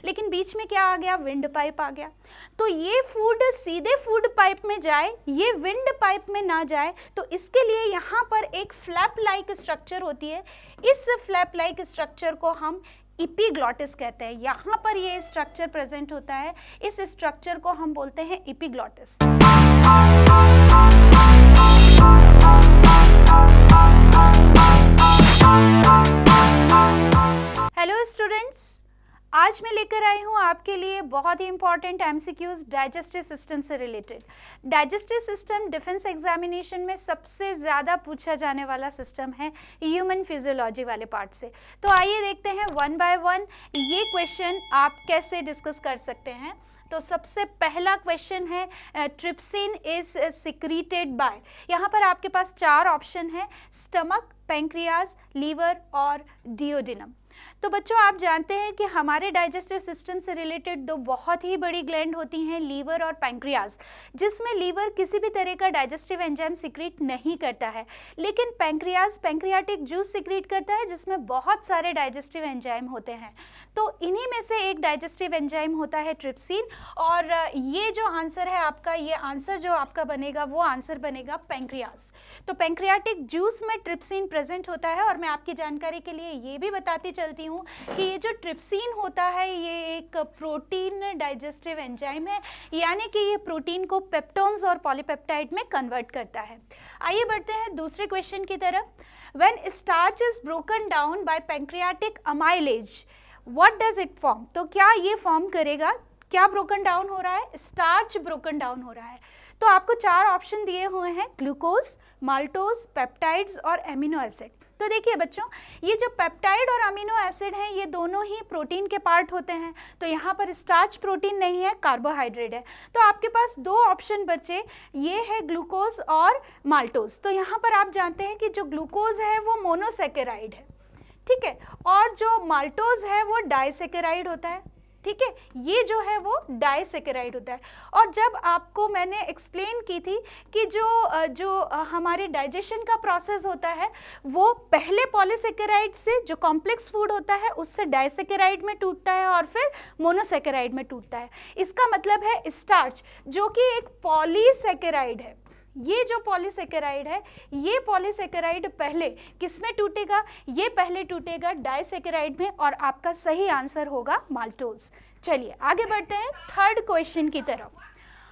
लेकिन बीच में क्या आ गया, विंड पाइप आ गया। तो ये फूड सीधे फूड पाइप में जाए, ये विंड पाइप में ना जाए, तो इसके लिए यहाँ पर एक फ्लैप लाइक स्ट्रक्चर होती है। इस फ्लैप लाइक स्ट्रक्चर को हम इपीग्लॉटिस कहते हैं। यहाँ पर ये स्ट्रक्चर प्रेजेंट होता है, इस स्ट्रक्चर को हम बोलते हैं इपीग्लॉटिस। हेलो स्टूडेंट्स, आज मैं लेकर आई हूँ आपके लिए बहुत ही इंपॉर्टेंट एमसीक्यूज डाइजेस्टिव सिस्टम से related. Digestive system defence examination में सबसे ज़्यादा पूछा जाने वाला सिस्टम है ह्यूमन फिजियोलॉजी वाले पार्ट से। तो आइए देखते हैं वन बाय वन ये क्वेश्चन आप कैसे डिस्कस कर सकते हैं। तो सबसे पहला क्वेश्चन है ट्रिप्सिन इज सिक्रीटेड बाय। यहाँ पर आपके पास 4 ऑप्शन है, स्टमक, पैंक्रियाज, लीवर और डिओडिनम। तो बच्चों आप जानते हैं कि हमारे डाइजेस्टिव सिस्टम से रिलेटेड 2 बहुत ही बड़ी ग्लैंड होती हैं, लीवर और पैंक्रियाज, जिसमें लीवर किसी भी तरह का डाइजेस्टिव एंजाइम सिक्रीट नहीं करता है, लेकिन पैंक्रियाज पैंक्रियाटिक जूस सिक्रीट करता है जिसमें बहुत सारे डाइजेस्टिव एंजाइम होते हैं। तो इन्हीं में से एक डाइजेस्टिव एंजाइम होता है ट्रिप्सिन, और ये जो आंसर है आपका, ये आंसर जो आपका बनेगा वो आंसर बनेगा पैंक्रियाज। तो पैंक्रियाटिक जूस में ट्रिप्सिन प्रेजेंट होता है। और मैं आपकी जानकारी के लिए ये भी बताती चलती हूँ कि ये जो ट्रिप्सिन होता है ये एक प्रोटीन डाइजेस्टिव एंजाइम है, यानी कि ये प्रोटीन को पेप्टोन्स और पॉलीपेप्टाइड में कन्वर्ट करता है। आइए बढ़ते हैं दूसरे क्वेश्चन की तरफ। When starch is broken down by pancreatic amylase, what does it form? तो क्या ये फॉर्म करेगा? क्या ब्रोकन डाउन हो रहा है? स्टार्च ब्रोकन डाउन हो रहा है। तो आपको 4 ऑप्शन दिए हुए हैं, ग्लूकोज, माल्टोज, पेप्टाइड्स और एमिनो एसिड। तो देखिए बच्चों, ये जो पेप्टाइड और अमीनो एसिड हैं ये दोनों ही प्रोटीन के पार्ट होते हैं। तो यहाँ पर स्टार्च प्रोटीन नहीं है, कार्बोहाइड्रेट है। तो आपके पास 2 ऑप्शन बचे, ये है ग्लूकोज और माल्टोज। तो यहाँ पर आप जानते हैं कि जो ग्लूकोज है वो मोनोसेकेराइड है, ठीक है, और जो माल्टोज है वो डाइसेकेराइड होता है, ठीक है, ये जो है वो डाइसेकेराइड होता है। और जब आपको मैंने एक्सप्लेन की थी कि जो हमारे डाइजेशन का प्रोसेस होता है वो पहले पॉलीसेकेराइड से, जो कॉम्प्लेक्स फूड होता है उससे डाइसेकेराइड में टूटता है और फिर मोनोसेकेराइड में टूटता है। इसका मतलब है स्टार्च जो कि एक पॉलीसेकेराइड है, ये जो पॉलीसेकेराइड है ये पॉलीसेकेराइड पहले किस में टूटेगा? ये पहले टूटेगा डाइसेकेराइड में, और आपका सही आंसर होगा माल्टोज। चलिए आगे बढ़ते हैं थर्ड क्वेश्चन की तरफ।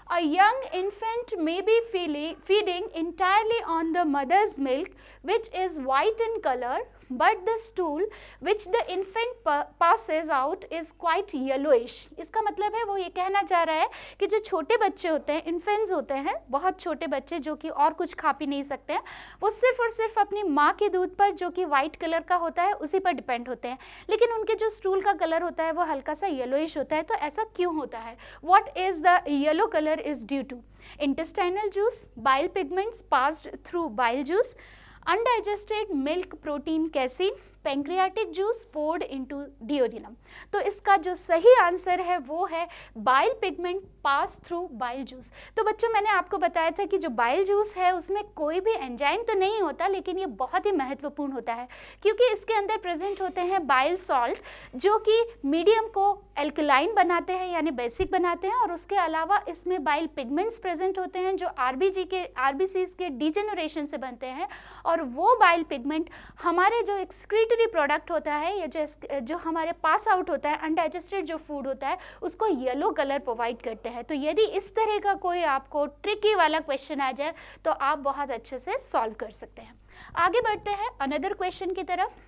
A young infant may be feeding entirely on the mother's milk, which is white in color, but the stool which the infant passes out is quite yellowish. इसका मतलब है वो ये कहना चाह रहा है कि जो छोटे बच्चे होते हैं, इन्फेंट्स होते हैं, बहुत छोटे बच्चे जो कि और कुछ खा पी नहीं सकते हैं, वो सिर्फ और सिर्फ अपनी माँ के दूध पर जो कि वाइट कलर का होता है उसी पर डिपेंड होते हैं, लेकिन उनके जो स्टूल का कलर होता है वो हल्का सा येलोइश होता है। तो ऐसा क्यों होता है? What is the yellow color is due to? Intestinal juice, bile pigments passed through bile juice, undigested milk protein casein, pancreatic juice poured into duodenum. तो इसका जो सही आंसर है वो है bile pigment pass through bile juice. तो बच्चों मैंने आपको बताया था कि जो बाइल जूस है उसमें कोई भी एंजाइम तो नहीं होता, लेकिन ये बहुत ही महत्वपूर्ण होता है क्योंकि इसके अंदर प्रेजेंट होते हैं बाइल सॉल्ट जो कि मीडियम को एल्कलाइन बनाते हैं यानी बेसिक बनाते हैं, और उसके अलावा इसमें बाइल पिगमेंट्स प्रेजेंट होते हैं जो आरबीसीज के डिजेनरेशन से बनते हैं, और वो बाइल पिगमेंट हमारे जो एक्सक्रीटरी प्रोडक्ट होता है या जो हमारे पास आउट होता है, अनडाइजेस्टेड जो फूड होता है उसको येलो कलर प्रोवाइड करते हैं। तो यदि इस तरह का कोई आपको ट्रिकी वाला क्वेश्चन आ जाए तो आप बहुत अच्छे से सॉल्व कर सकते हैं। आगे बढ़ते हैं अनदर क्वेश्चन की तरफ।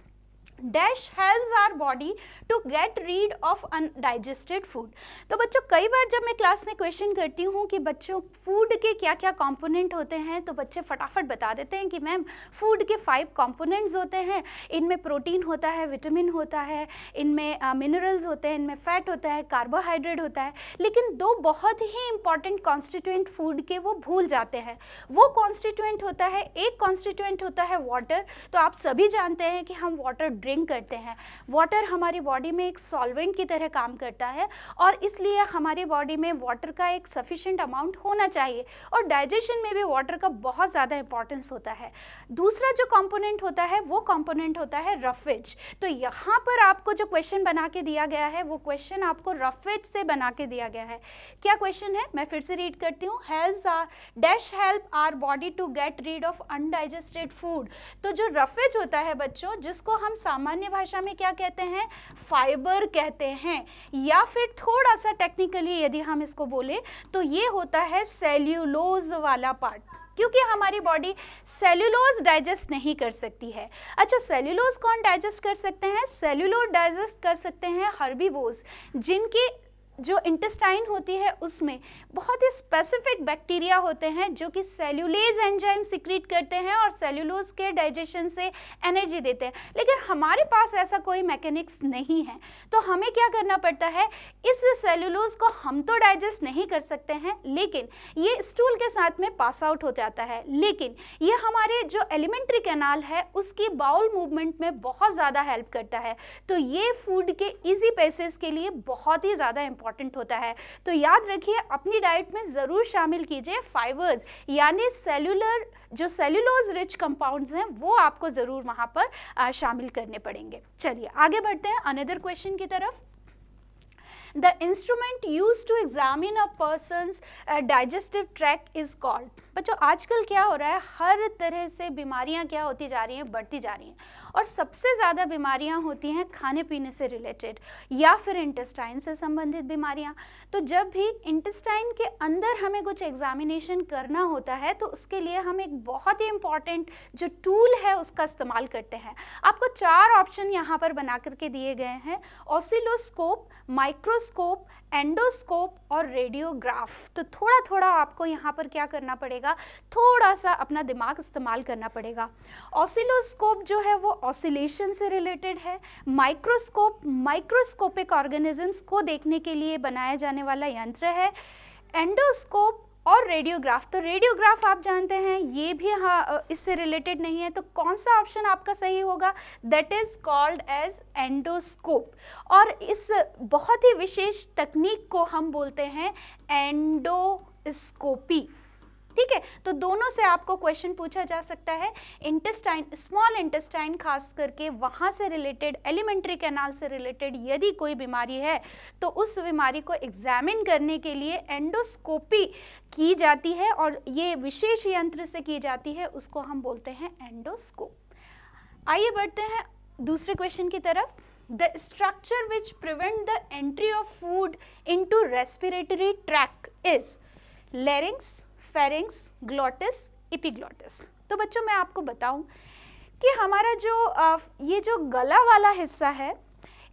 Dash helps our body to get rid of undigested food. तो बच्चों कई बार जब मैं क्लास में क्वेश्चन करती हूँ कि बच्चों फूड के क्या क्या कंपोनेंट होते हैं, तो बच्चे फटाफट बता देते हैं कि मैम फूड के 5 कंपोनेंट्स होते हैं, इनमें प्रोटीन होता है, विटामिन होता है, इनमें मिनरल्स होते हैं, इनमें फैट होता है, कार्बोहाइड्रेट होता है, लेकिन 2 बहुत ही इंपॉर्टेंट कॉन्स्टिट्यूएंट फूड के वो भूल जाते हैं। वो कॉन्स्टिट्यूएंट होता है, एक कॉन्स्टिट्यूएंट होता है वाटर। तो आप सभी जानते हैं कि हम वाटर ड्रिंक करते हैं। वाटर हमारी बॉडी में एक सॉल्वेंट की तरह काम करता है और इसलिए हमारी बॉडी में वाटर का एक सफिशिएंट अमाउंट होना चाहिए और डाइजेशन में भी वाटर का बहुत ज़्यादा इंपॉर्टेंस होता है। दूसरा जो कंपोनेंट होता है वो कंपोनेंट होता है रफेज। तो यहाँ पर आपको जो क्वेश्चन बना के दिया गया है वो क्वेश्चन आपको रफेज से बना के दिया गया है। क्या क्वेश्चन है, मैं फिर से रीड करती हूँ। Help our body to get rid of undigested food. तो जो रफेज होता है बच्चों, जिसको हम सामान्य भाषा में क्या कहते हैं, फाइबर कहते हैं, या फिर थोड़ा सा टेक्निकली यदि हम इसको बोले तो ये होता है सेल्यूलोज वाला पार्ट, क्योंकि हमारी बॉडी सेल्यूलोज डाइजेस्ट नहीं कर सकती है। अच्छा, सेल्यूलोज कौन डाइजेस्ट कर सकते हैं? सेल्यूलोज डाइजेस्ट कर सकते हैं हर्बीवोर्स, जिनकी जो इंटेस्टाइन होती है उसमें बहुत ही स्पेसिफिक बैक्टीरिया होते हैं जो कि सेल्यूलेज एंजाइम सिक्रीट करते हैं और सेल्यूलोज के डाइजेशन से एनर्जी देते हैं। लेकिन हमारे पास ऐसा कोई मैकेनिक्स नहीं है, तो हमें क्या करना पड़ता है, इस सेल्यूलोज को हम तो डाइजेस्ट नहीं कर सकते हैं, लेकिन ये स्टूल के साथ में पास आउट हो जाता है। लेकिन ये हमारे जो एलिमेंट्री कैनाल है उसकी बाउल मूवमेंट में बहुत ज़्यादा हेल्प करता है। तो ये फूड के ईजी पैसेज के लिए बहुत ही ज़्यादा इंपॉर्टेंट होता है। तो याद रखिए, अपनी डाइट में ज़रूर शामिल कीजिए फाइबर्स, यानी जो सेल्यूलोज रिच कंपाउंड्स हैं वो आपको ज़रूर वहाँ पर शामिल करने पड़ेंगे। चलिए आगे बढ़ते हैं अनदर क्वेश्चन की तरफ। The instrument used to examine a person's digestive tract is called। बच्चों आजकल क्या हो रहा है, हर तरह से बीमारियां क्या होती जा रही हैं, बढ़ती जा रही हैं, और सबसे ज़्यादा बीमारियां होती हैं खाने पीने से रिलेटेड या फिर इंटेस्टाइन से संबंधित बीमारियां। तो जब भी इंटेस्टाइन के अंदर हमें कुछ एग्जामिनेशन करना होता है तो उसके लिए हम एक बहुत ही इम्पॉर्टेंट जो टूल है उसका इस्तेमाल करते हैं। आपको 4 ऑप्शन यहाँ पर बना करके दिए गए हैं, ऑसिलोस्कोप, माइक्रोस्कोप, एंडोस्कोप और रेडियोग्राफ। तो थोड़ा थोड़ा आपको यहाँ पर क्या करना पड़ेगा, थोड़ा सा अपना दिमाग इस्तेमाल करना पड़ेगा। ऑसिलोस्कोप जो है वो ऑसिलेशन से रिलेटेड है। माइक्रोस्कोप माइक्रोस्कोपिक ऑर्गेनिजम्स को देखने के लिए बनाया जाने वाला यंत्र है। एंडोस्कोप और रेडियोग्राफ, तो रेडियोग्राफ आप जानते हैं ये भी इससे रिलेटेड नहीं है, तो कौन सा ऑप्शन आपका सही होगा, that is called as endoscope. और इस बहुत ही विशेष तकनीक को हम बोलते हैं एंडोस्कोपी। ठीक है, तो दोनों से आपको क्वेश्चन पूछा जा सकता है। इंटेस्टाइन, स्मॉल इंटेस्टाइन खास करके वहाँ से रिलेटेड, एलिमेंट्री कैनाल से रिलेटेड यदि कोई बीमारी है तो उस बीमारी को एग्जामिन करने के लिए एंडोस्कोपी की जाती है और ये विशेष यंत्र से की जाती है, उसको हम बोलते हैं एंडोस्कोप। आइए बढ़ते हैं दूसरे क्वेश्चन की तरफ। The structure which prevent the entry of food into respiratory tract is larynx, pharynx, glottis, epiglottis. तो बच्चों मैं आपको बताऊं कि हमारा ये जो गला वाला हिस्सा है,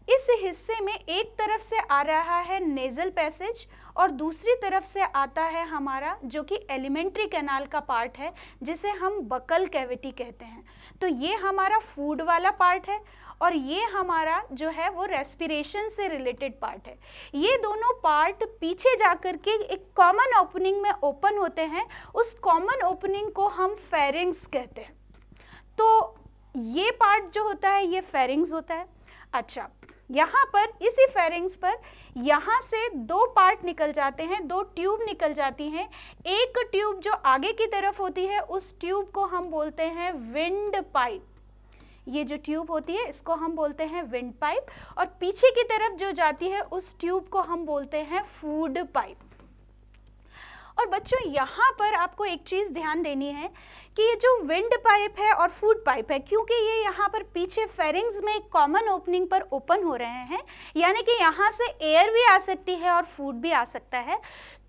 इस हिस्से में एक तरफ से आ रहा है नेजल पैसेज और दूसरी तरफ से आता है हमारा जो कि एलिमेंट्री कैनाल का पार्ट है, जिसे हम बकल कैविटी कहते हैं। तो ये हमारा फूड वाला पार्ट है और ये हमारा जो है वो रेस्पिरेशन से रिलेटेड पार्ट है। ये दोनों पार्ट पीछे जाकर के एक कॉमन ओपनिंग में ओपन होते हैं, उस कॉमन ओपनिंग को हम फेरिंग्स कहते हैं। तो ये पार्ट जो होता है ये फेरिंग्स होता है। अच्छा, यहाँ पर इसी फेरिंग्स पर यहाँ से 2 पार्ट निकल जाते हैं, 2 ट्यूब निकल जाती हैं। एक ट्यूब जो आगे की तरफ होती है उस ट्यूब को हम बोलते हैं विंड पाइप। ये जो ट्यूब होती है इसको हम बोलते हैं विंड पाइप, और पीछे की तरफ जो जाती है उस ट्यूब को हम बोलते हैं फूड पाइप। और बच्चों यहाँ पर आपको एक चीज़ ध्यान देनी है कि ये जो विंड पाइप है और फूड पाइप है, क्योंकि ये यहाँ पर पीछे फेरिंग्स में एक कॉमन ओपनिंग पर ओपन हो रहे हैं, यानी कि यहाँ से एयर भी आ सकती है और फूड भी आ सकता है।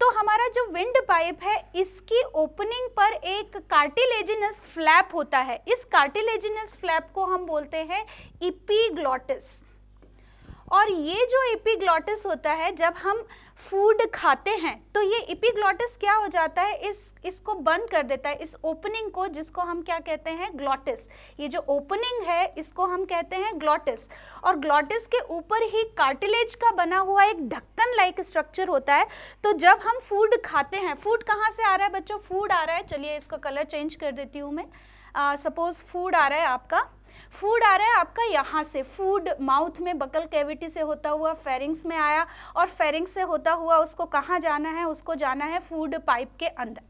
तो हमारा जो विंड पाइप है इसकी ओपनिंग पर एक कार्टिलेजिनस फ्लैप होता है। इस कार्टिलेजिनस फ्लैप को हम बोलते हैं एपिग्लॉटिस। और ये जो एपिग्लॉटिस होता है, जब हम फूड खाते हैं तो ये एपिग्लॉटिस क्या हो जाता है, इसको बंद कर देता है, इस ओपनिंग को, जिसको हम क्या कहते हैं, ग्लॉटिस। ये जो ओपनिंग है इसको हम कहते हैं ग्लॉटिस। और ग्लॉटिस के ऊपर ही कार्टिलेज का बना हुआ एक ढक्कन लाइक स्ट्रक्चर होता है। तो जब हम फूड खाते हैं, फूड कहाँ से आ रहा है बच्चों, फूड आ रहा है, चलिए इसका कलर चेंज कर देती हूँ मैं। सपोज फूड आ रहा है आपका, फूड आ रहा है आपका यहाँ से, फूड माउथ में बकल कैविटी से होता हुआ फेरिंग्स में आया, और फेरिंग्स से होता हुआ उसको कहाँ जाना है, उसको जाना है फूड पाइप के अंदर।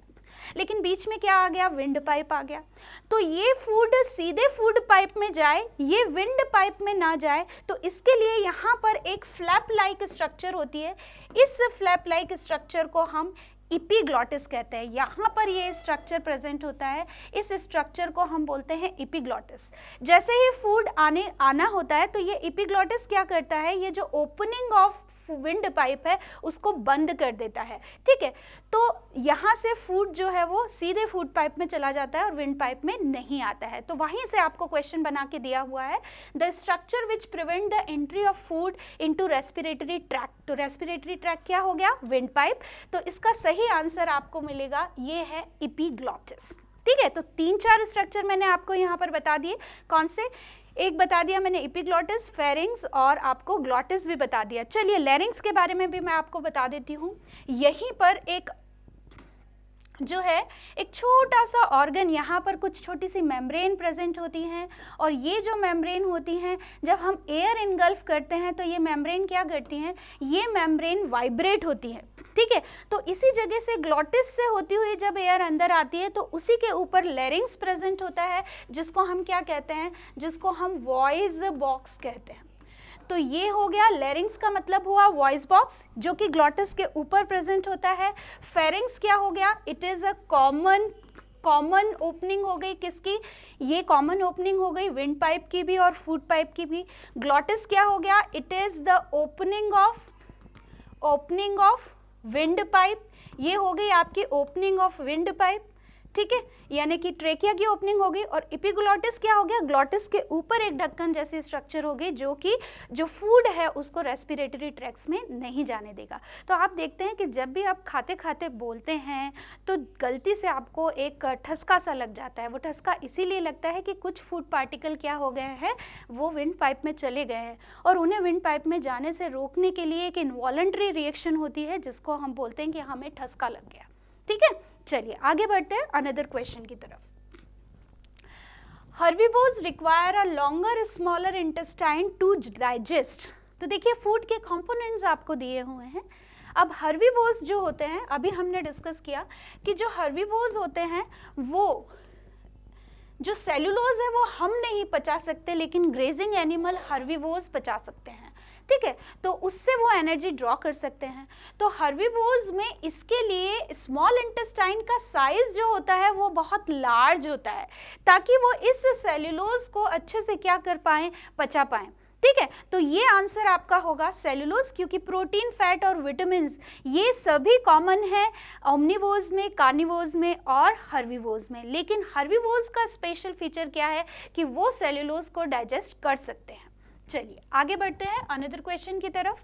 लेकिन बीच में क्या आ गया, विंड पाइप आ गया। तो ये फूड सीधे फूड पाइप में जाए, ये विंड पाइप में ना जाए, तो इसके लिए यहाँ पर एक फ्लैप लाइक स्ट्रक्चर होती है। इस फ्लैप लाइक स्ट्रक्चर को हम इपीग्लॉटिस कहते हैं। यहाँ पर ये स्ट्रक्चर प्रेजेंट होता है, इस स्ट्रक्चर को हम बोलते हैं इपीग्लॉटिस। जैसे ही फूड आना होता है तो ये इपीग्लॉटिस क्या करता है, ये जो ओपनिंग ऑफ विंड पाइप है उसको बंद कर देता है, ठीक है। तो यहाँ से फूड जो है वो सीधे फूड पाइप में चला जाता है और विंड पाइप में नहीं आता है। तो वहीं से आपको क्वेश्चन बना के दिया हुआ है, the structure which prevent the entry of food into respiratory tract. तो रेस्पिरेटरी ट्रैक क्या हो गया, विंड पाइप। तो इसका सही आंसर आपको मिलेगा, ये है इपीग्लॉटिस, ठीक है। तो 3-4 स्ट्रक्चर मैंने आपको यहाँ पर बता दिए। कौन से, एक बता दिया मैंने इपीग्लॉटिस, फेरिंग्स, और आपको ग्लॉटिस भी बता दिया। चलिए लैरिंग्स के बारे में भी मैं आपको बता देती हूँ। यहीं पर एक जो है एक छोटा सा ऑर्गन, यहाँ पर कुछ छोटी सी मेम्ब्रेन प्रेजेंट होती हैं, और ये जो मेम्ब्रेन होती हैं जब हम एयर इनगल्फ करते हैं तो ये मेम्ब्रेन क्या करती हैं, ये मेम्ब्रेन वाइब्रेट होती है, ठीक है। तो इसी जगह से ग्लॉटिस से होती हुई जब एयर अंदर आती है तो उसी के ऊपर लैरिंग्स प्रेजेंट होता है, जिसको हम क्या कहते हैं, जिसको हम वॉइस बॉक्स कहते हैं। तो ये हो गया, लैरिंग्स का मतलब हुआ वॉइस बॉक्स जो कि ग्लॉटिस के ऊपर प्रेजेंट होता है। फेरिंग्स क्या हो गया, it is a common opening हो गई, किसकी, ये कॉमन ओपनिंग हो गई विंड पाइप की भी और फूड पाइप की भी। ग्लॉटिस क्या हो गया, it is the opening of wind pipe, ये हो गई आपकी ओपनिंग ऑफ विंड पाइप, ठीक है, यानी कि ट्रेकिया की ओपनिंग होगी। और इपीग्लॉटिस क्या हो गया, ग्लॉटिस के ऊपर एक ढक्कन जैसी स्ट्रक्चर होगी जो कि जो फूड है उसको रेस्पिरेटरी ट्रैक्स में नहीं जाने देगा। तो आप देखते हैं कि जब भी आप खाते खाते बोलते हैं तो गलती से आपको एक ठसका सा लग जाता है। वो ठसका इसीलिए लगता है कि कुछ फूड पार्टिकल क्या हो गए हैं, वो विंड पाइप में चले गए हैं, और उन्हें विंड पाइप में जाने से रोकने के लिए एक इनवॉलंटरी रिएक्शन होती है जिसको हम बोलते हैं कि हमें ठसका लग गया, ठीक है। चलिए आगे बढ़ते हैं अनदर क्वेश्चन की तरफ। Herbivores require a longer smaller intestine to digest. तो देखिए फूड के कंपोनेंट्स आपको दिए हुए हैं। अब हर्बीवोर्स जो होते हैं, अभी हमने डिस्कस किया कि जो हर्बीवोर्स होते हैं वो जो सेलुलोज है वो हम नहीं पचा सकते, लेकिन ग्रेजिंग एनिमल हर्बीवोर्स पचा सकते हैं, ठीक है। तो उससे वो एनर्जी ड्रॉ कर सकते हैं। तो हर्बीवोर्स में इसके लिए स्मॉल इंटेस्टाइन का साइज जो होता है वो बहुत लार्ज होता है, ताकि वो इस सेलुलोज को अच्छे से क्या कर पाएँ, पचा पाएँ, ठीक है। तो ये आंसर आपका होगा सेलुलोज, क्योंकि प्रोटीन, फैट और विटामिन्स ये सभी कॉमन है ओमनिवोर्स में, कार्निवोर्स में और हर्बीवोर्स में। लेकिन हर्बीवोर्स का स्पेशल फीचर क्या है कि वो सेलुलोज को डाइजेस्ट कर सकते हैं। चलिए आगे बढ़ते हैं अनदर क्वेश्चन की तरफ।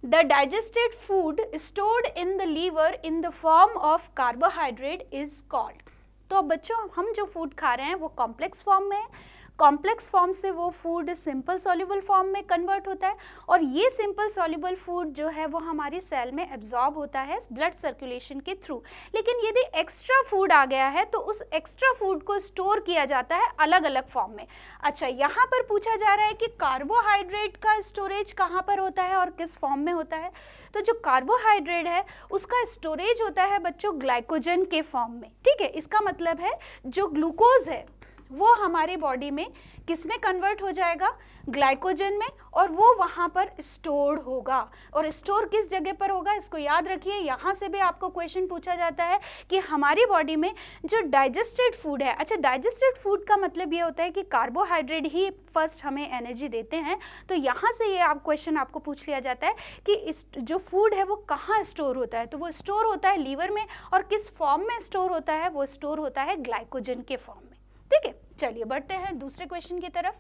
The digested food stored in the liver in the form of carbohydrate is called. तो बच्चों हम जो फूड खा रहे हैं वो कॉम्प्लेक्स फॉर्म में है, कॉम्प्लेक्स फॉर्म से वो फूड सिंपल सॉल्युबल फॉर्म में कन्वर्ट होता है, और ये सिंपल सॉल्युबल फूड जो है वो हमारी सेल में एब्जॉर्ब होता है ब्लड सर्कुलेशन के थ्रू। लेकिन यदि एक्स्ट्रा फूड आ गया है तो उस एक्स्ट्रा फूड को स्टोर किया जाता है अलग अलग फॉर्म में। अच्छा, यहाँ पर पूछा जा रहा है कि कार्बोहाइड्रेट का स्टोरेज कहाँ पर होता है और किस फॉर्म में होता है। तो जो कार्बोहाइड्रेट है उसका स्टोरेज होता है बच्चों ग्लाइकोजन के फॉर्म में, ठीक है। इसका मतलब है जो ग्लूकोज है वो हमारे बॉडी में किस में कन्वर्ट हो जाएगा, ग्लाइकोजन में, और वो वहाँ पर स्टोर्ड होगा। और स्टोर किस जगह पर होगा, इसको याद रखिए। यहाँ से भी आपको क्वेश्चन पूछा जाता है कि हमारी बॉडी में जो डाइजेस्टेड फूड है, अच्छा डाइजेस्टेड फूड का मतलब ये होता है कि कार्बोहाइड्रेट ही फर्स्ट हमें एनर्जी देते हैं। तो यहाँ से ये आप क्वेश्चन आपको पूछ लिया जाता है कि इस जो फूड है वो कहाँ स्टोर होता है। तो वो स्टोर होता है लीवर में, और किस फॉर्म में स्टोर होता है, वो स्टोर होता है ग्लाइकोजन के फॉर्म में, ठीक है। चलिए बढ़ते हैं दूसरे क्वेश्चन की तरफ।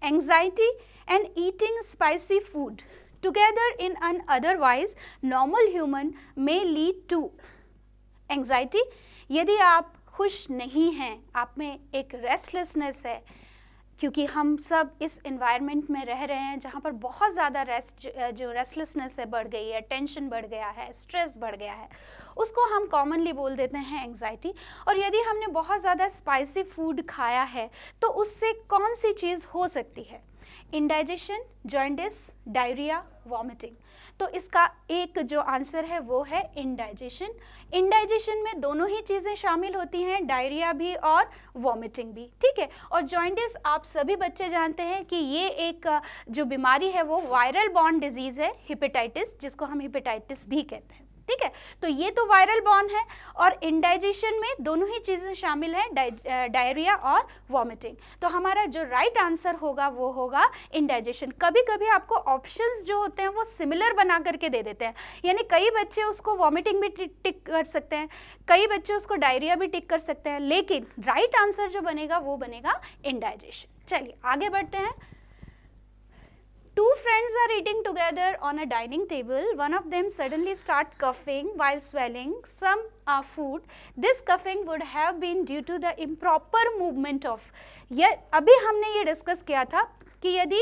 Anxiety and eating spicy food together in an otherwise normal human may lead to. Anxiety, यदि आप खुश नहीं हैं, आप में एक रेस्टलेसनेस है, क्योंकि हम सब इस एनवायरनमेंट में रह रहे हैं जहाँ पर बहुत ज़्यादा जो रेस्टलेसनेस है बढ़ गई है, टेंशन बढ़ गया है, स्ट्रेस बढ़ गया है, उसको हम कॉमनली बोल देते हैं एंग्जाइटी। और यदि हमने बहुत ज़्यादा स्पाइसी फूड खाया है तो उससे कौन सी चीज़ हो सकती है? Indigestion, jaundice, diarrhoea, vomiting. तो इसका एक जो आंसर है वो है इंडाइजेशन। इंडाइजेशन में दोनों ही चीज़ें शामिल होती हैं, डायरिया भी और वॉमिटिंग भी, ठीक है। और जॉन्डिस आप सभी बच्चे जानते हैं कि ये एक जो बीमारी है वो वायरल बॉर्न डिजीज़ है, हेपेटाइटिस, जिसको हम हेपेटाइटिस भी कहते हैं, ठीक है। तो ये तो वायरल बॉर्न है, और इंडाइजेशन में दोनों ही चीज़ें शामिल हैं, डायरिया और वॉमिटिंग। तो हमारा जो राइट आंसर होगा वो होगा इंडाइजेशन। कभी कभी आपको ऑप्शंस जो होते हैं वो सिमिलर बना करके दे देते हैं, यानी कई बच्चे उसको वॉमिटिंग भी टिक कर सकते हैं, कई बच्चे उसको डायरिया भी टिक कर सकते हैं, लेकिन राइट आंसर जो बनेगा वो बनेगा इंडाइजेशन। चलिए आगे बढ़ते हैं। Two friends are eating together on a dining table. One of them suddenly start coughing while swallowing some food. This coughing would have been due to the improper movement of. ये अभी हमने ये discuss किया था कि यदि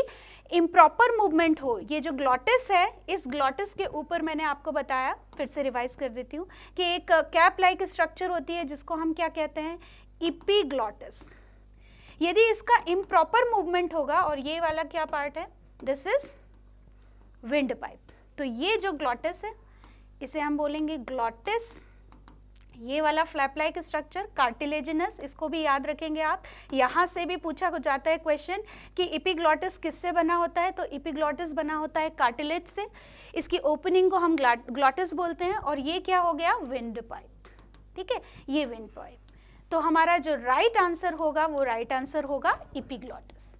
improper movement हो, ये जो ग्लॉटिस है, इस ग्लॉटिस के ऊपर मैंने आपको बताया, फिर से रिवाइज कर देती हूँ, कि एक कैप लाइक स्ट्रक्चर होती है जिसको हम क्या कहते हैं? इपीग्लॉटिस। यदि इसका इम्प्रॉपर मूवमेंट होगा, और ये वाला क्या पार्ट है? This is wind pipe. तो ये जो ग्लॉटिस है इसे हम बोलेंगे ग्लॉटिस। ये वाला फ्लैप लाइक स्ट्रक्चर कार्टिलेजिनस, इसको भी याद रखेंगे आप। यहाँ से भी पूछा जाता है क्वेश्चन कि एपिग्लॉटिस किससे बना होता है, तो एपिग्लॉटिस बना होता है कार्टिलेज से। इसकी ओपनिंग को हम ग्लॉटिस बोलते हैं, और ये क्या हो गया? विंड पाइप, ठीक है, ये विंड पाइप। तो हमारा जो राइट आंसर होगा वो राइट आंसर होगा एपिग्लॉटिस,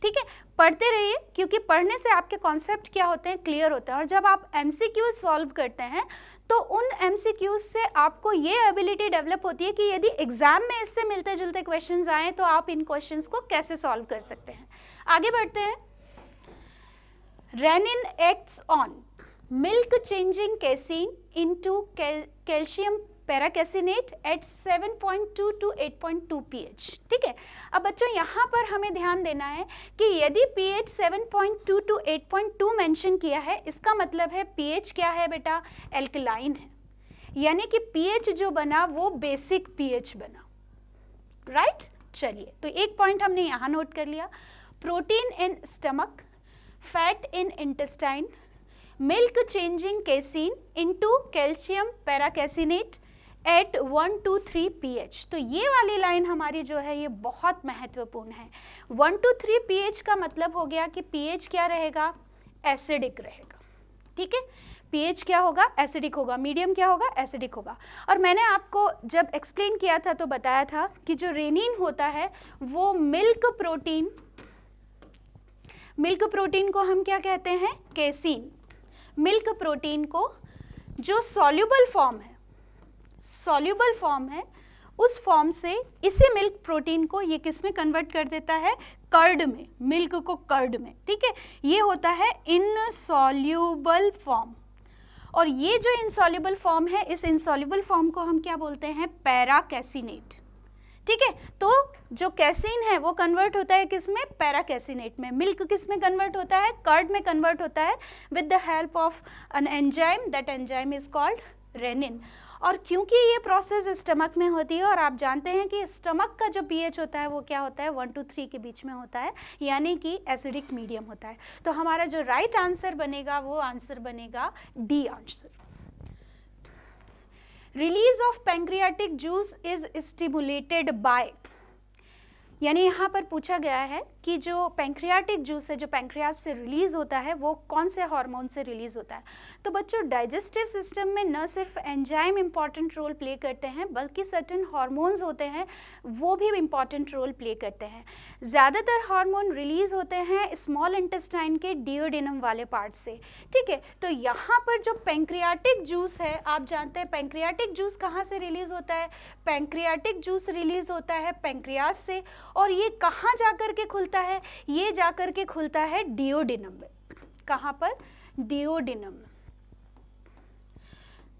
ठीक है। पढ़ते रहिए, क्योंकि पढ़ने से आपके कॉन्सेप्ट क्या होते हैं? क्लियर होते हैं। और जब आप एमसीक्यूज सॉल्व करते हैं तो उन एमसीक्यूज से आपको ये एबिलिटी डेवलप होती है कि यदि एग्जाम में इससे मिलते जुलते क्वेश्चंस आए तो आप इन क्वेश्चंस को कैसे सॉल्व कर सकते हैं। आगे बढ़ते हैं। Rennin acts on milk changing casein into calcium paracaseinate at 7.2 to 8.2 pH, ठीक है। अब बच्चों यहाँ पर हमें ध्यान देना है कि यदि pH 7.2 to 8.2 मेंशन किया है, इसका मतलब है pH क्या है बेटा? एल्कलाइन है, यानी कि pH जो बना वो बेसिक pH बना, राइट। चलिए, तो एक पॉइंट हमने यहाँ नोट कर लिया। Protein in stomach, fat in intestine, milk changing casein into calcium paracaseinate at 1 to 3 pH। तो ये वाली लाइन हमारी जो है ये बहुत महत्वपूर्ण है। 1 to 3 pH का मतलब हो गया कि pH क्या रहेगा? एसिडिक रहेगा, ठीक है। pH क्या होगा? एसिडिक होगा। मीडियम क्या होगा? एसिडिक होगा। और मैंने आपको जब एक्सप्लेन किया था तो बताया था कि जो रेनिन होता है वो मिल्क प्रोटीन को हम क्या कहते हैं? कैसीन। मिल्क प्रोटीन को जो सॉल्युबल फॉर्म है उस फॉर्म से इसी मिल्क प्रोटीन को ये किस में कन्वर्ट कर देता है? कर्ड में, मिल्क को कर्ड में, ठीक है। ये होता है इनसॉल्युबल फॉर्म, और ये जो इनसॉल्युबल फॉर्म है, इस इनसॉल्युबल फॉर्म को हम क्या बोलते हैं? पैराकेसिनेट, ठीक है। तो जो कैसीन है वो कन्वर्ट होता है किस में? पैराकेसिनेट में। मिल्क किस में कन्वर्ट होता है? कर्ड में कन्वर्ट होता है with the help of an enzyme, that enzyme is called rennin. और क्योंकि ये प्रोसेस स्टमक में होती है, और आप जानते हैं कि स्टमक का जो pH होता है वो क्या होता है? 1 to 3 के बीच में होता है, यानी कि एसिडिक मीडियम होता है। तो हमारा जो राइट आंसर बनेगा वो आंसर बनेगा D answer. Release of pancreatic juice is stimulated by, यानी यहाँ पर पूछा गया है कि जो पैंक्रियाटिक जूस है, जो पैंक्रियाज से रिलीज होता है, वो कौन से हार्मोन से रिलीज होता है? तो बच्चों, डाइजेस्टिव सिस्टम में न सिर्फ एंजाइम इंपॉर्टेंट रोल प्ले करते हैं, बल्कि सर्टेन हार्मोन्स होते हैं वो भी इंपॉर्टेंट रोल प्ले करते हैं। ज़्यादातर हार्मोन रिलीज होते हैं स्मॉल इंटेस्टाइन के डिओडेनम वाले पार्ट से, ठीक है। तो यहाँ पर जो पैंक्रियाटिक जूस है, आप जानते हैं पैंक्रियाटिक जूस कहाँ से रिलीज होता है? पैंक्रियाटिक जूस रिलीज होता है पैंक्रियाज से, और ये कहाँ जाकर के खुलता है? ये जाकर के खुलता है डिओडेनम में। कहाँ पर? डिओडेनम।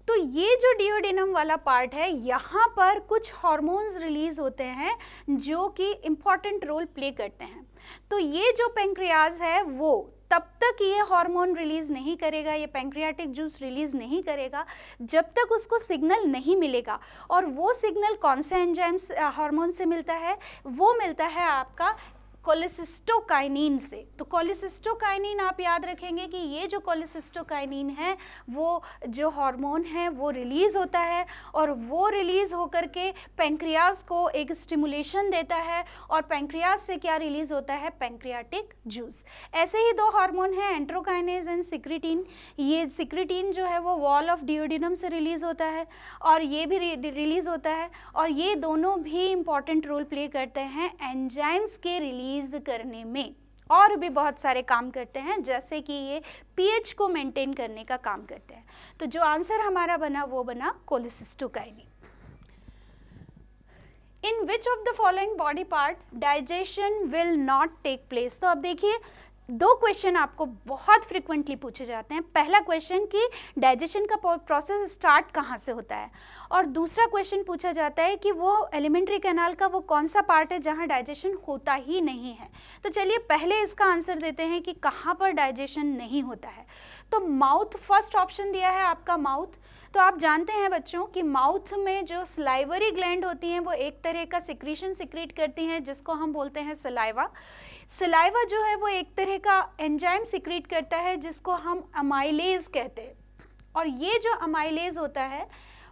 तो ये जो डिओडेनम वाला पार्ट है, यहाँ पर कुछ हार्मोन्स रिलीज होते हैं जो कि इम्पॉर्टेंट रोल प्ले करते हैं। तो ये जो पेंक्रियाज है वो तब तक ये हार्मोन रिलीज नहीं करेगा, ये पैंक्रियाटिक जूस रिलीज नहीं करेगा जब तक उसको सिग्नल नहीं मिलेगा। और वो सिग्नल कौन से एंजाइम्स हार्मोन से मिलता है? वो मिलता है आपका कोलेसिस्टोकाइनिन से। तो कोलेसिस्टोकाइनिन आप याद रखेंगे कि ये जो कोलेसिस्टोकाइनिन है वो जो हार्मोन है वो रिलीज़ होता है, और वो रिलीज़ होकर के पैंक्रियाज को एक स्टिमुलेशन देता है, और पैंक्रियाज से क्या रिलीज़ होता है? Pancreatic juice. ऐसे ही दो हार्मोन हैं, एंट्रोकाइनेज एंड सिक्रिटीन। ये सिक्रिटीन जो है वो वॉल ऑफ डिओडेनम से रिलीज़ होता है, और ये भी रिलीज़ होता है, और ये दोनों भी इंपॉर्टेंट रोल प्ले करते हैं एंजाइम्स के रिलीज करने में। और भी बहुत सारे काम करते हैं, जैसे कि ये पीएच को मेंटेन करने का काम करते हैं। तो जो आंसर हमारा बना वो बना cholecystokinin. In which of the following body part digestion will not take place? तो अब देखिए, दो क्वेश्चन आपको बहुत फ्रिक्वेंटली पूछे जाते हैं। पहला क्वेश्चन कि डाइजेशन का प्रोसेस स्टार्ट कहाँ से होता है, और दूसरा क्वेश्चन पूछा जाता है कि वो एलिमेंट्री कैनाल का वो कौन सा पार्ट है जहाँ डाइजेशन होता ही नहीं है। तो चलिए पहले इसका आंसर देते हैं कि कहाँ पर डाइजेशन नहीं होता है। तो माउथ, फर्स्ट ऑप्शन दिया है आपका माउथ। तो आप जानते हैं बच्चों कि माउथ में जो स्लाइवरी ग्लैंड होती हैं वो एक तरह का सिक्रीशन सिक्रीट करती हैं जिसको हम बोलते हैं सलाइवा। सलाइवा जो है वो एक तरह का एंजाइम सिक्रीट करता है जिसको हम अमाइलेज कहते हैं, और ये जो अमाइलेज होता है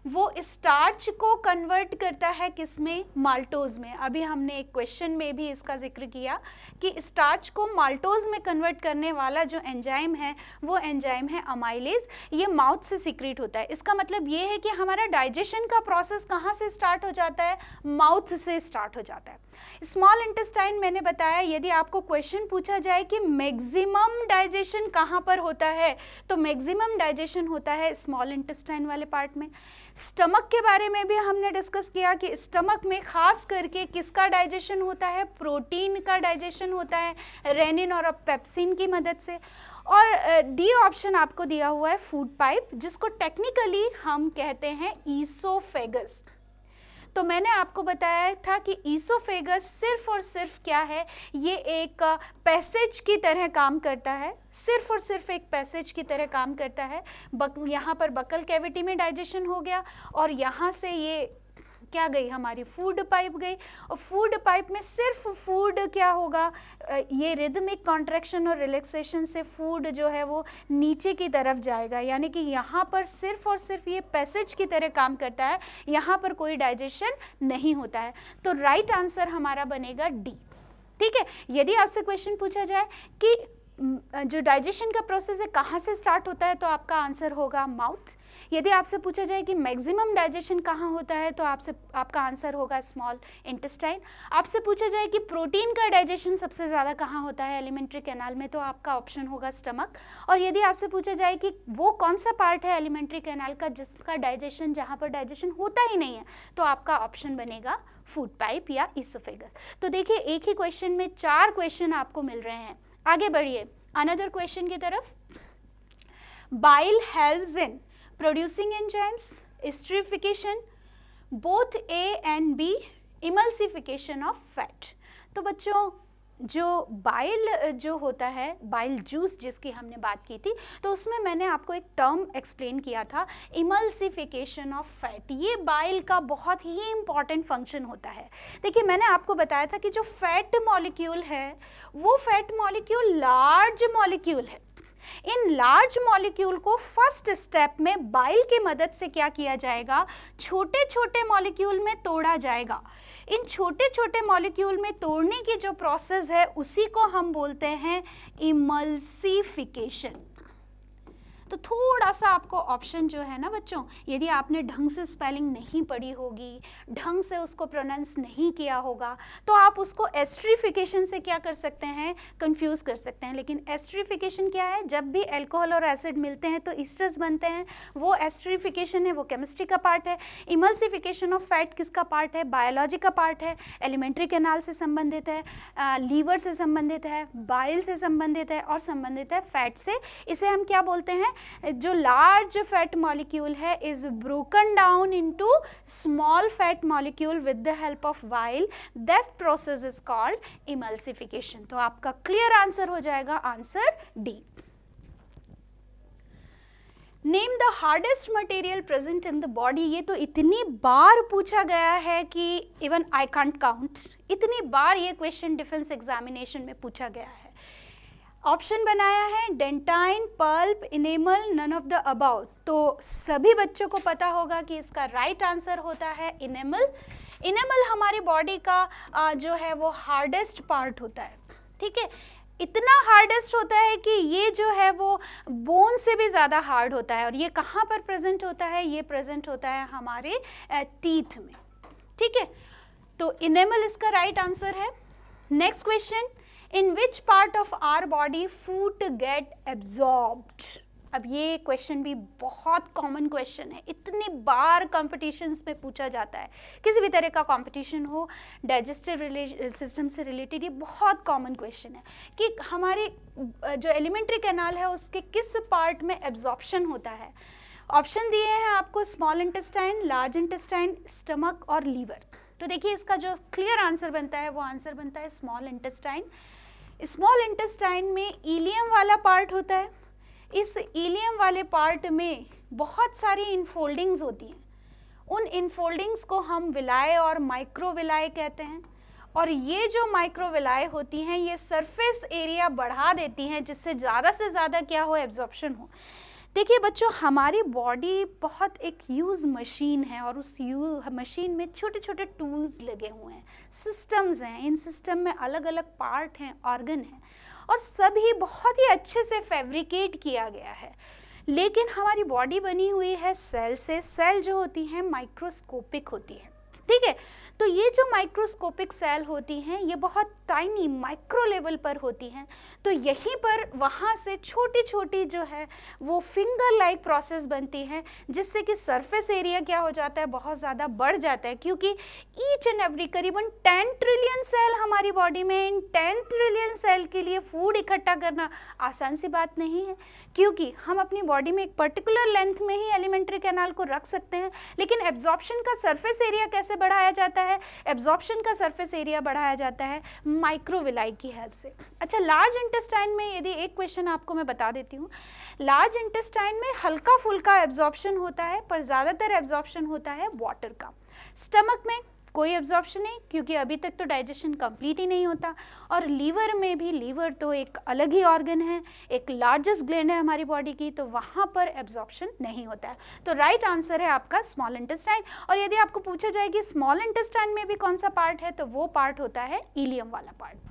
वो स्टार्च को कन्वर्ट करता है किसमें? माल्टोज में। अभी हमने एक क्वेश्चन में भी इसका जिक्र किया कि स्टार्च को माल्टोज में कन्वर्ट करने वाला जो एंजाइम है वो एंजाइम है अमाइलेज। ये माउथ से सिक्रीट होता है। इसका मतलब ये है कि हमारा डाइजेशन का प्रोसेस कहाँ से स्टार्ट हो जाता है? माउथ से स्टार्ट हो जाता है। स्मॉल इंटेस्टाइन मैंने बताया, यदि आपको क्वेश्चन पूछा जाए कि मैक्सिमम डाइजेशन कहाँ पर होता है, तो मैक्सिमम डाइजेशन होता है स्मॉल इंटेस्टाइन वाले पार्ट में। स्टमक के बारे में भी हमने डिस्कस किया कि स्टमक में खास करके किसका डाइजेशन होता है? प्रोटीन का डाइजेशन होता है, रेनिन और पेप्सिन की मदद से। और डी ऑप्शन आपको दिया हुआ है फूड पाइप, जिसको टेक्निकली हम कहते हैं ईसोफेगस। तो मैंने आपको बताया था कि ईसोफेगस सिर्फ और सिर्फ क्या है? ये एक पैसेज की तरह काम करता है, सिर्फ और सिर्फ एक पैसेज की तरह काम करता है। यहाँ पर बकल कैविटी में डाइजेशन हो गया, और यहाँ से ये क्या गई? हमारी फूड पाइप गई, और फूड पाइप में सिर्फ फूड क्या होगा? ये रिदमिक कॉन्ट्रैक्शन और रिलैक्सेशन से फूड जो है वो नीचे की तरफ जाएगा, यानी कि यहाँ पर सिर्फ और सिर्फ ये पैसेज की तरह काम करता है, यहाँ पर कोई डाइजेशन नहीं होता है। तो राइट आंसर हमारा बनेगा डी। ठीक है, यदि आपसे क्वेश्चन पूछा जाए कि जो डाइजेशन का प्रोसेस है कहाँ से स्टार्ट होता है, तो आपका आंसर होगा माउथ। यदि आपसे पूछा जाए कि मैक्सिमम डाइजेशन कहाँ होता है, तो आपका आंसर होगा स्मॉल इंटेस्टाइन। आपसे पूछा जाए कि प्रोटीन का डाइजेशन सबसे ज़्यादा कहाँ होता है एलिमेंट्री कैनाल में, तो आपका ऑप्शन होगा स्टमक। और यदि आपसे पूछा जाए कि वो कौन सा पार्ट है एलिमेंट्री कैनाल का जिसका डाइजेशन, जहाँ पर डाइजेशन होता ही नहीं है, तो आपका ऑप्शन बनेगा फूड पाइप या ईसोफेगस। तो देखिए, एक ही क्वेश्चन में 4 क्वेश्चन आपको मिल रहे हैं। आगे बढ़िए अनदर क्वेश्चन की तरफ। Bile helps in producing enzymes, esterification, both A and B, emulsification of fat. तो बच्चों, जो बाइल जो होता है, बाइल जूस जिसकी हमने बात की थी, तो उसमें मैंने आपको एक टर्म एक्सप्लेन किया था, इमल्सिफिकेशन ऑफ फैट। ये बाइल का बहुत ही इंपॉर्टेंट फंक्शन होता है। देखिए, मैंने आपको बताया था कि जो फैट मॉलिक्यूल है वो फैट मॉलिक्यूल लार्ज मॉलिक्यूल है। इन लार्ज मॉलिक्यूल को फर्स्ट स्टेप में बाइल की मदद से क्या किया जाएगा? छोटे छोटे मॉलिक्यूल में तोड़ा जाएगा। इन छोटे छोटे मॉलिक्यूल में तोड़ने की जो प्रोसेस है उसी को हम बोलते हैं इमल्सिफिकेशन। तो थोड़ा सा आपको ऑप्शन जो है ना बच्चों, यदि आपने ढंग से स्पेलिंग नहीं पढ़ी होगी, ढंग से उसको प्रोनाउंस नहीं किया होगा, तो आप उसको एस्टरिफिकेशन से क्या कर सकते हैं? कंफ्यूज कर सकते हैं। लेकिन एस्टरिफिकेशन क्या है? जब भी अल्कोहल और एसिड मिलते हैं तो ईस्टर्स बनते हैं, वो एस्टरिफिकेशन है, वो केमिस्ट्री का पार्ट है। इमल्सिफिकेशन ऑफ फैट किसका पार्ट है? बायोलॉजी का पार्ट है, एलिमेंट्री कैनाल से संबंधित है, लीवर से संबंधित है, बाइल से संबंधित है, और संबंधित है फैट से। इसे हम क्या बोलते हैं? जो लार्ज फैट मॉलिक्यूल है is broken down into small fat molecule with the help of while, this process is called emulsification. तो आपका क्लियर आंसर हो जाएगा answer D. Name the hardest material present in the body. ये तो इतनी बार पूछा गया है कि इवन आई कांट काउंट, इतनी बार ये क्वेश्चन डिफेंस एग्जामिनेशन में पूछा गया है। ऑप्शन बनाया है dentine, pulp, enamel, none of the above. तो सभी बच्चों को पता होगा कि इसका राइट आंसर होता है इनेमल। इनेमल हमारी बॉडी का जो है वो हार्डेस्ट पार्ट होता है, ठीक है। इतना हार्डेस्ट होता है कि ये जो है वो बोन से भी ज़्यादा हार्ड होता है। और ये कहाँ पर प्रेजेंट होता है? ये प्रेजेंट होता है हमारे टीथ में, ठीक है। तो इनेमल इसका राइट आंसर है। Next question, in which part of our body food get absorbed. अब ये क्वेश्चन भी बहुत कॉमन क्वेश्चन है, इतनी बार कॉम्पिटिशन्स में पूछा जाता है। किसी भी तरह का कॉम्पिटिशन हो डाइजेस्टिव सिस्टम से रिलेटेड, ये बहुत कॉमन क्वेश्चन है कि हमारे जो एलिमेंट्री कैनाल है उसके किस पार्ट में एब्जॉर्प्शन होता है। ऑप्शन दिए हैं आपको small intestine, large intestine, stomach और लीवर। तो देखिए इसका जो क्लियर आंसर बनता है वो आंसर बनता है स्मॉल इंटेस्टाइन। स्मॉल इंटेस्टाइन में इलियम वाला पार्ट होता है। इस इलियम वाले पार्ट में बहुत सारी इनफोल्डिंग्स होती हैं। उन इनफोल्डिंग्स को हम विलाय और माइक्रोविलाय कहते हैं। और ये जो माइक्रोविलाय होती हैं ये सरफेस एरिया बढ़ा देती हैं जिससे ज़्यादा से ज़्यादा क्या हो, एब्जॉर्प्शन हो। देखिए बच्चों, हमारी बॉडी बहुत एक यूज मशीन है और उस मशीन में छोटे छोटे टूल्स लगे हुए हैं, सिस्टम्स हैं। इन सिस्टम में अलग अलग पार्ट हैं, ऑर्गन हैं और सभी बहुत ही अच्छे से फैब्रिकेट किया गया है। लेकिन हमारी बॉडी बनी हुई है सेल से। सेल जो होती हैं माइक्रोस्कोपिक होती है, ठीक है। तो ये जो माइक्रोस्कोपिक सेल होती हैं ये बहुत टाइनी माइक्रो लेवल पर होती हैं। तो यहीं पर वहाँ से छोटी छोटी जो है वो फिंगर लाइक प्रोसेस बनती है जिससे कि सरफेस एरिया क्या हो जाता है, बहुत ज़्यादा बढ़ जाता है। क्योंकि ईच एंड एवरी करीबन 10 ट्रिलियन सेल हमारी बॉडी में, इन 10 ट्रिलियन सेल के लिए फूड इकट्ठा करना आसान सी बात नहीं है। क्योंकि हम अपनी बॉडी में एक पर्टिकुलर लेंथ में ही एलिमेंट्री कैनाल को रख सकते हैं, लेकिन एब्जॉर्प्शन का सरफेस एरिया कैसे बढ़ाया जाता है? एब्जॉर्प्शन का सरफेस एरिया बढ़ाया जाता है माइक्रोविलाई की हेल्प से। अच्छा, लार्ज इंटेस्टाइन में यदि एक क्वेश्चन आपको मैं बता देती हूँ, लार्ज इंटेस्टाइन में हल्का फुल्का एब्जॉर्प्शन होता है पर ज़्यादातर एब्जॉर्प्शन होता है वाटर का। स्टमक में कोई एब्जॉर्प्शन नहीं क्योंकि अभी तक तो डाइजेशन कंप्लीट ही नहीं होता। और लीवर में भी, लीवर तो एक अलग ही ऑर्गन है, एक लार्जेस्ट ग्लैंड है हमारी बॉडी की, तो वहाँ पर एब्जॉर्प्शन नहीं होता है। तो राइट आंसर है आपका स्मॉल इंटेस्टाइन। और यदि आपको पूछा जाए कि स्मॉल इंटेस्टाइन में भी कौन सा पार्ट है, तो वो पार्ट होता है इलियम वाला part.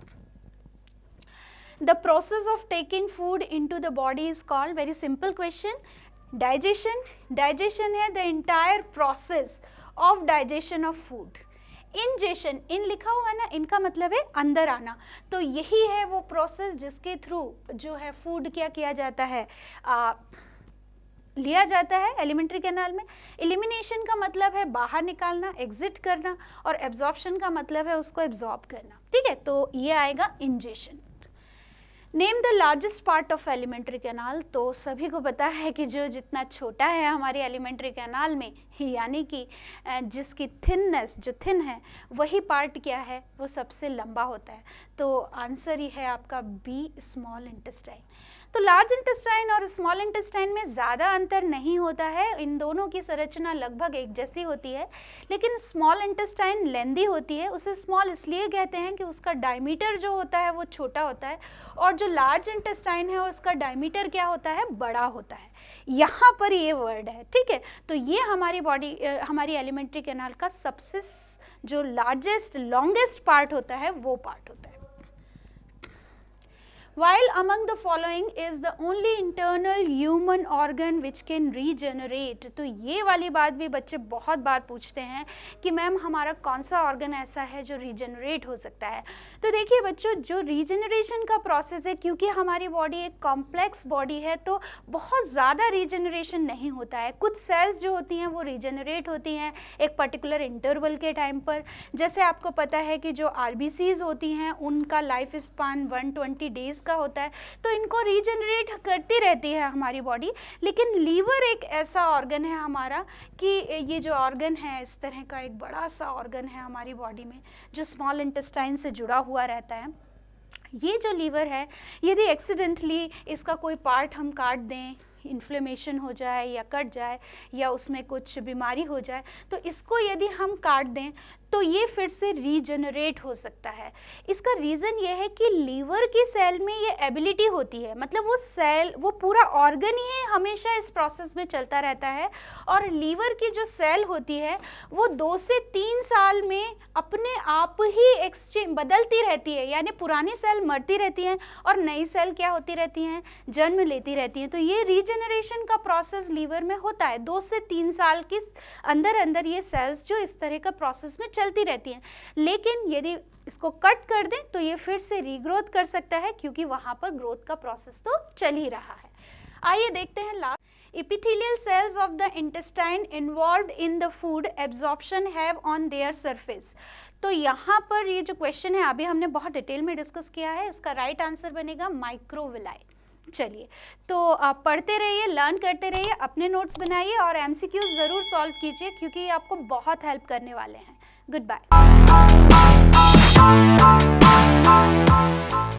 The process of taking food into the body is called, very simple question, digestion. Digestion है the entire process of digestion of food. Ingestion, इन लिखा हुआ है ना, इनका मतलब है अंदर आना। तो यही है वो प्रोसेस जिसके थ्रू जो है फूड क्या किया जाता है, लिया जाता है एलिमेंट्री कैनाल में। एलिमिनेशन का मतलब है बाहर निकालना, एग्जिट करना, और एब्जॉर्प्शन का मतलब है उसको एब्जॉर्ब करना, ठीक है। तो ये आएगा ingestion. Name the largest part of alimentary canal. तो सभी को पता है कि जो जितना छोटा है हमारी एलिमेंट्री कैनाल में, यानी कि जिसकी थिननेस जो थिन है वही पार्ट क्या है, वो सबसे लंबा होता है। तो आंसर ही है आपका बी, स्मॉल इंटेस्टाइन। तो लार्ज इंटेस्टाइन और स्मॉल इंटेस्टाइन में ज़्यादा अंतर नहीं होता है, इन दोनों की संरचना लगभग एक जैसी होती है। लेकिन स्मॉल इंटेस्टाइन लेंदी होती है, उसे स्मॉल इसलिए कहते हैं कि उसका डायमीटर जो होता है वो छोटा होता है, और जो लार्ज इंटेस्टाइन है उसका डायमीटर क्या होता है, बड़ा होता है। यहाँ पर ये वर्ड है, ठीक है। तो ये हमारी बॉडी, हमारी एलिमेंट्री कैनाल का सबसे जो लार्जेस्ट लॉन्गेस्ट पार्ट होता है वो पार्ट होता है। While among the following is the only internal human organ which can regenerate। तो ये वाली बात भी बच्चे बहुत बार पूछते हैं कि मैम हमारा कौन सा ऑर्गन ऐसा है जो रीजनरेट हो सकता है। तो देखिए बच्चों, जो रीजनरेशन का प्रोसेस है, क्योंकि हमारी बॉडी एक कॉम्प्लेक्स बॉडी है तो बहुत ज़्यादा रीजनरेशन नहीं होता है। कुछ सेल्स जो होती हैं वो रीजनरेट होती हैं एक पर्टिकुलर इंटरवल के टाइम पर। जैसे आपको पता है कि जो RBCs होती हैं उनका लाइफ स्पान 120 डेज़ इसका होता है, तो इनको रीजनरेट करती रहती है हमारी बॉडी। लेकिन लीवर एक ऐसा ऑर्गन है हमारा कि ये जो ऑर्गन है इस तरह का एक बड़ा सा ऑर्गन है हमारी बॉडी में जो स्मॉल इंटेस्टाइन से जुड़ा हुआ रहता है। ये जो लीवर है, यदि एक्सीडेंटली इसका कोई पार्ट हम काट दें, इन्फ्लेमेशन हो जाए या कट जाए या उसमें कुछ बीमारी हो जाए, तो इसको यदि हम काट दें तो ये फिर से रीजनरेट हो सकता है। इसका रीज़न ये है कि लीवर की सेल में ये एबिलिटी होती है, मतलब वो सेल, वो पूरा ऑर्गन ही हमेशा इस प्रोसेस में चलता रहता है। और लीवर की जो सेल होती है वो 2 से 3 साल में अपने आप ही एक्सचेंज बदलती रहती है, यानी पुरानी सेल मरती रहती हैं और नई सेल क्या होती रहती हैं, जन्म लेती रहती हैं। तो ये रीजनरेशन का प्रोसेस लीवर में होता है। 2 से 3 साल के अंदर अंदर ये सेल्स जो इस तरह का प्रोसेस में चलती रहती हैं। लेकिन यदि इसको कट कर दें तो ये फिर से रीग्रोथ कर सकता है, क्योंकि वहाँ पर ग्रोथ का प्रोसेस तो चल ही रहा है। आइए देखते हैं last. Epithelial cells of the intestine involved in the food absorption have on their surface। तो यहाँ पर ये जो क्वेश्चन है अभी हमने बहुत डिटेल में डिस्कस किया है, इसका राइट आंसर बनेगा माइक्रोविलाई। चलिए, तो आप पढ़ते रहिए, लर्न करते रहिए, अपने नोट्स बनाइए और एमसीक्यूज ज़रूर सॉल्व कीजिए, क्योंकि ये आपको बहुत हेल्प करने वाले हैं। Good bye.